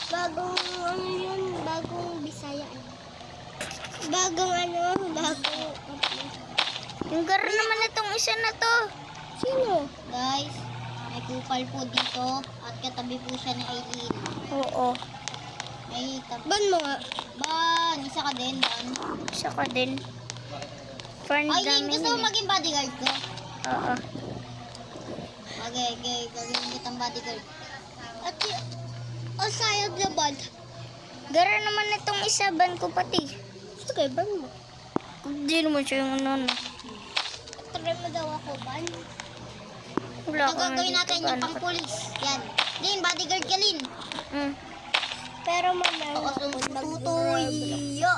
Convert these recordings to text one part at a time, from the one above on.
Bagong ano yun, bagong Bisaya. Bagong Yung gara naman itong isa na to. Sino? Guys, may kupal po dito at katabi po siya ni Aileen. Oo. May tabi. Ban mo nga. Ban, isa ka din, Ban. Isa ka din. Friend Aileen, gusto mo maging bodyguard ko? Oo. Okay, gagawin kitang bodyguard. At sayang na ban. Gara naman itong isa, ban ko pati. Sige, ban mo. Hindi naman siya yung ano. Try mo daw ako, ban. Wala Ito gagawin natin yung pang pulis. Yan. Lin, bodyguard ka, Lin. Pero mamaya ako Tutuyo.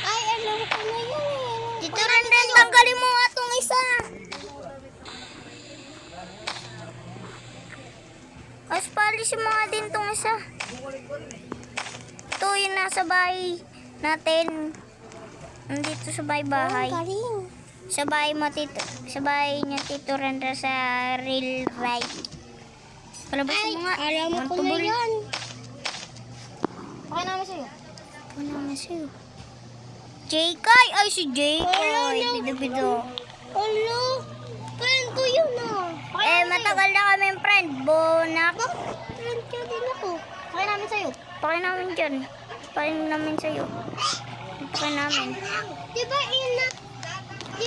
Ay, alam ko na yun eh. Dito rin, tanggalin mo atong isa. Mas palis yung mga din tong isa. Ito yung nasa bahay natin. Nandito sa bahay-bahay. Galing. Sa bahay mo, Tito. Sa bahay niya, Tito Randa, sa real ride. Palabasin mo nga. Alam mo ko na yan. Okay naman sa'yo. Okay naman sa'yo. Jaykai! Ay, si Jaykai. Bido-bido. Alo, friend ko yun ah. Matagal na kami friend. Bonak. Friend ka din ako. Okay namin sa'yo. Pakay namin dyan. Pakay namin sa'yo. Pakay namin. Di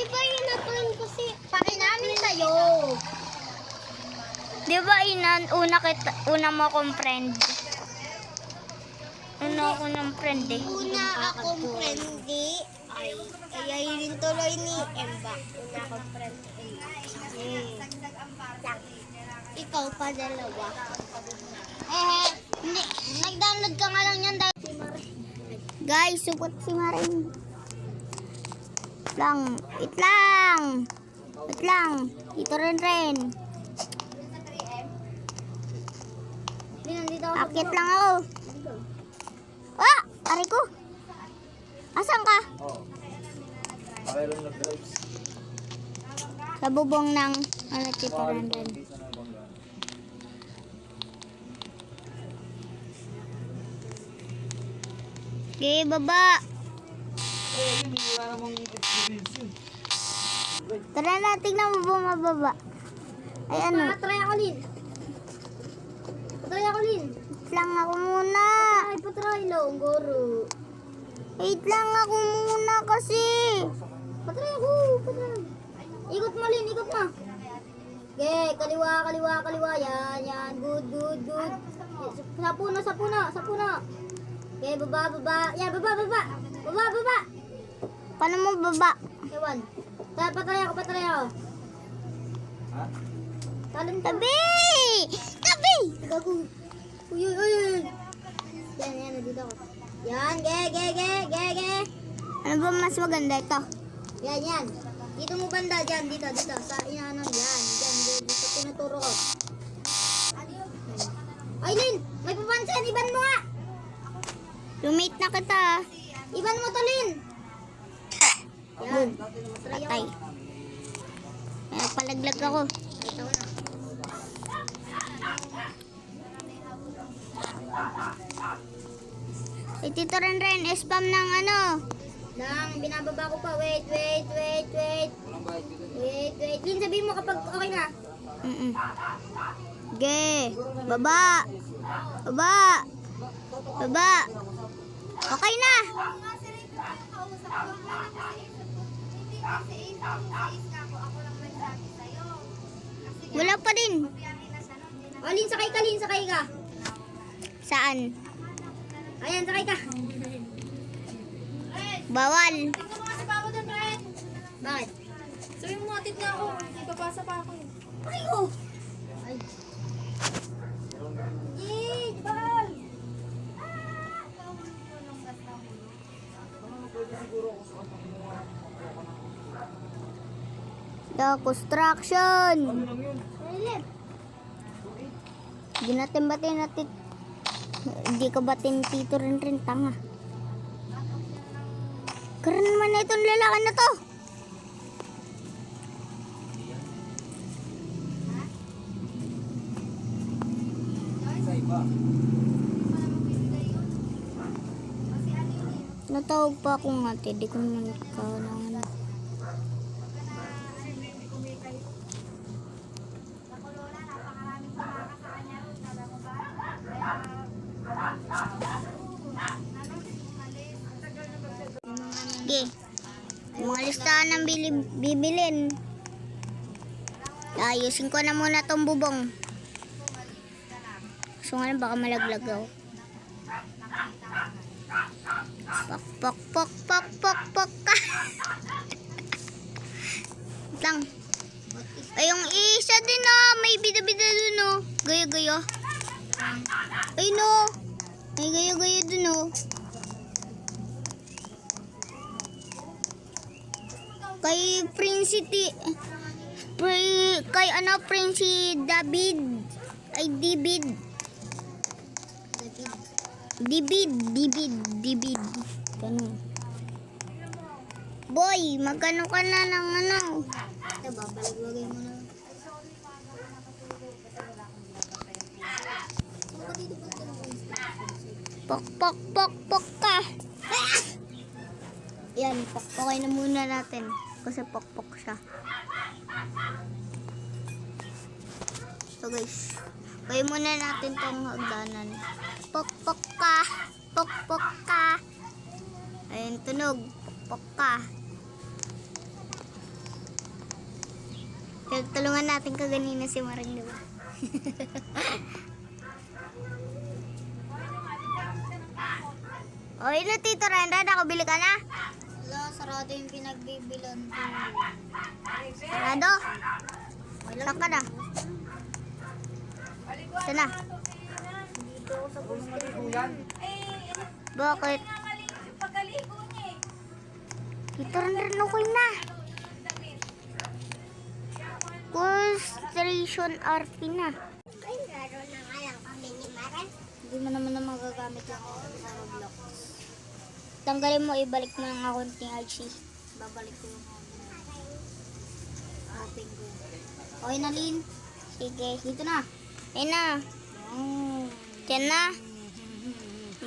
ba ina-friend ko si... Paki namin sa'yo. Di ba, Inan, una mo akong friend? Una ako ng friend eh. Una akong friend ay rin tuloy ni Emba. Una akong friend Ikaw pa dalawa. Hindi, nag-download ka nga lang yan. Guys, support si Maring. Wait lang. Ito rin. Akit lang ako. Ah! Aray ko. Asan ka? Sa bubong ng Tito Randan. Okay, baba. Tara na, tignan mo bumababa. Ay, ano? Patry ako, Lin. Wait lang ako muna. Ay, patry lang, goro. Wait lang ako muna kasi. Patry ako. Ikot mo, Lin, ikot mo. Okay, kaliwa. Yan. Good. Sa puno. Okay, baba. Yan, baba. Paano mo baba? Ewan. Patry ako. Tabi! Gago. Uy. Yan, nandito ako. Yan, ge. Ano ba mas maganda ito? Yan. Dito mo banda, dito. Sa inaano, yan. Dito tinuturo ko. Ay, Lin, may papansin. Iban mo nga. Lumate na kita. Iban mo to, Lin. Yan. Patay. Palaglag ako. Ito na. Tito Ren, spam ng ano? Binababa ko pa. Wait. Lin, sabihin mo kapag okay na. Ge, baba. Okay na. Wala pa din. Oh, Lin, sakay ka. Saan? Ayan, sakay ka. Bawal. Bakit? Sabi mo, atit na ako. Ipapasa pa ako. Ay, ko. Ay. Bal. The construction. Lip. Hindi natin batin natin. Hindi ka batin Tito Ren, tanga. Karan naman na itong lalaki na to. Sa iba. Natawag pa akong ate, di ko naman kailangan. Sige. Mga listahan ng bibilin. Ayusin ko na muna tong bubong. So nga baka malaglag ako. Pok pok pok pok pok pok ka. Lang. Ay yung isa din may bida-bida dun Gaya-gaya. Ay no. May gaya-gaya dun Kay Prince David. Ay David. Ganun. Boy, magkano ka na ng Ito, babalag-lagay mo na. Pok ka. Yan, pokpokay na muna natin. Kasi pokpok siya. So guys, kaya muna natin tong hagdanan. Pok ka. Ayun, tunog. Pokpok ka. Tulungan natin kaganina si Maring, diba? Oy, na Tito Renda, nakabili ka na? Wala, sarado yung pinagbibilan ko. Sarado? Saan ka na? Sana? Dito ako sa gusto. Bakit? Tito Renda, okay na. Frustration RP na. Ay, laro na nga lang kami ni Maren. Hindi mo naman na magagamit yung account sa Roblox. Tanggalin mo, ibalik mo yung account ni Archie. Babalik ko yung open ko. Okay na, Lin. Sige. Dito na. Ayun na. Oh. Diyan na.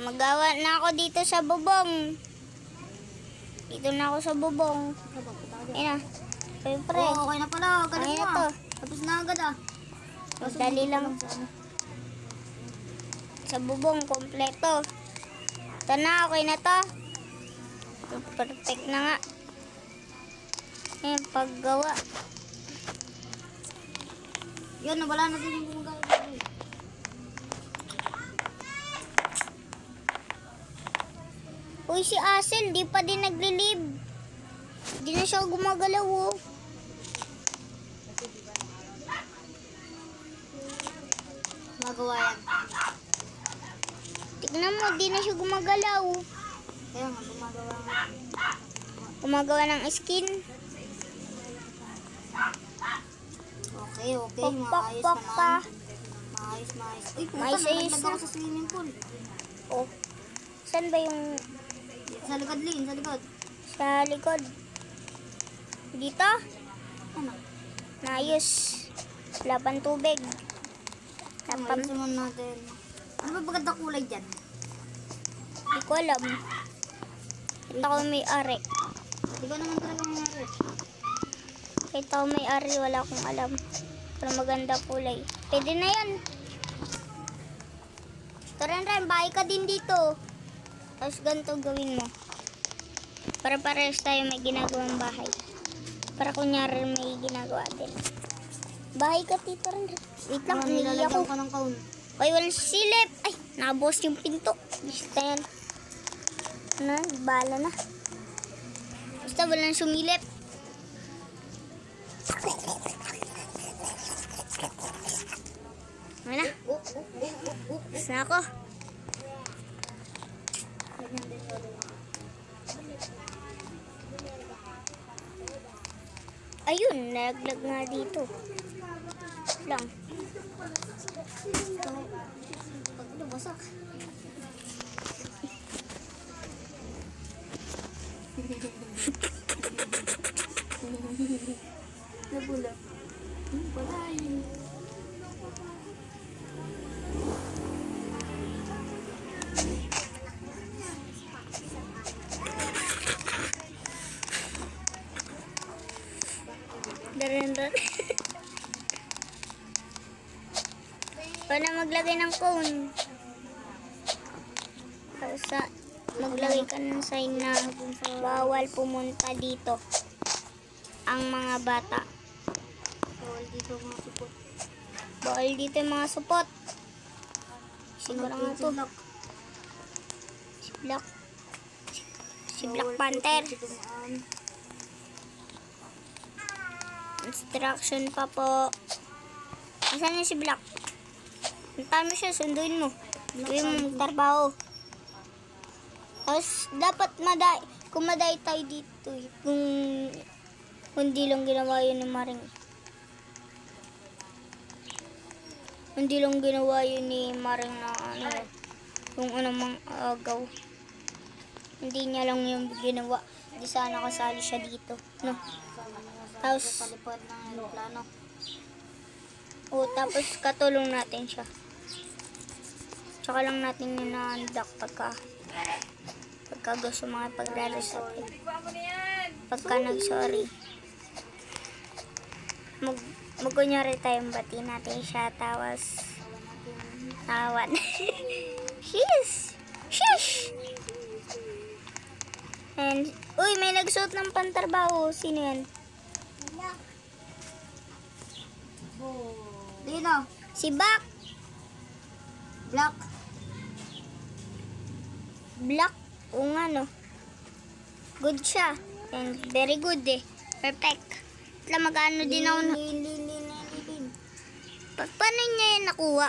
Magawa na ako dito sa bubong. Dito na ako sa bubong. Ayun na. Siyempre. Oh, okay na pala. Galing Ayun mo. na to. Tapos na agad Dali lang. Sa bubong, kompleto. Ito na, okay na to. Perfect na nga. Ayan, paggawa. Yun, nawala na din yung gagawin. Uy, si Asel, di pa din naglilib. Di na siya gumagalaw, Magawa yan. Tignan mo, di na siya gumagalaw. Kaya nga, gumagawa nga. Gumagawa ng skin. Okay. Pok, Maayos pok ka. naman. Maayos. Uy, puta, Maayos nalaglag na. ako sa swimming pool. Oh. Saan ba yung Sa likod, Lin. Sa likod. sa likod? Dito? Ano? Naayos. Wala pang tubig. Ayos naman natin. Ano ba maganda kulay dyan? Hindi ko alam. Kita ko may ari. Hindi ko naman talaga nangyari. Kita ko may ari, wala akong alam. Pero maganda kulay. Pwede na yan. Ren, bahay ka din dito. Tapos ganito gawin mo. Para parehas tayo may ginagawang bahay. Para kunyari may ginagawa din. Bahay ka, Tito Ren. Wait lang, naiiyak Nilalagyan ako. ko ng kaun. Ay, walang silip. Ay, nabos yung pinto. Basta yan. Na, bala na. Basta walang sumilip. Ano na? Basta na ako. Ayun, naglag nga dito. Lang. Pag lumasak. Nabula. Patay. maglagay ng cone. Tapos maglagay ka ng sign na bawal pumunta dito ang mga bata. Bawal dito mga supot. Bawal dito yung mga supot. Siguro nga to. Si Black Panther. Instruction pa po. Asan na si Black? Puntahan mo siya, sunduin mo. Gawin mo magtrabaho. Tapos, dapat kung maday tayo dito, kung hindi lang ginawa yun ni Maring. Hindi lang ginawa yun ni Maring na yung anumang agaw. Hindi niya lang yung ginawa. Hindi sana kasali siya dito. No? Tapos, Palipad ng aeroplano. tapos katulong natin siya. Tsaka lang natin yung na-unlock pagka gusto mga pagre-reset. Pagka nag-sorry. Mag-kunyari tayong bati natin siya. Tapos, tawan. Sheesh! Sheesh! And, uy, may nagsuot ng pantarbaho. Sino yan? Dino. Si Bak. Black. Black. O nga, no? Good siya. And very good eh. Perfect. Mag-ano din ako. Paano niya yan nakuha?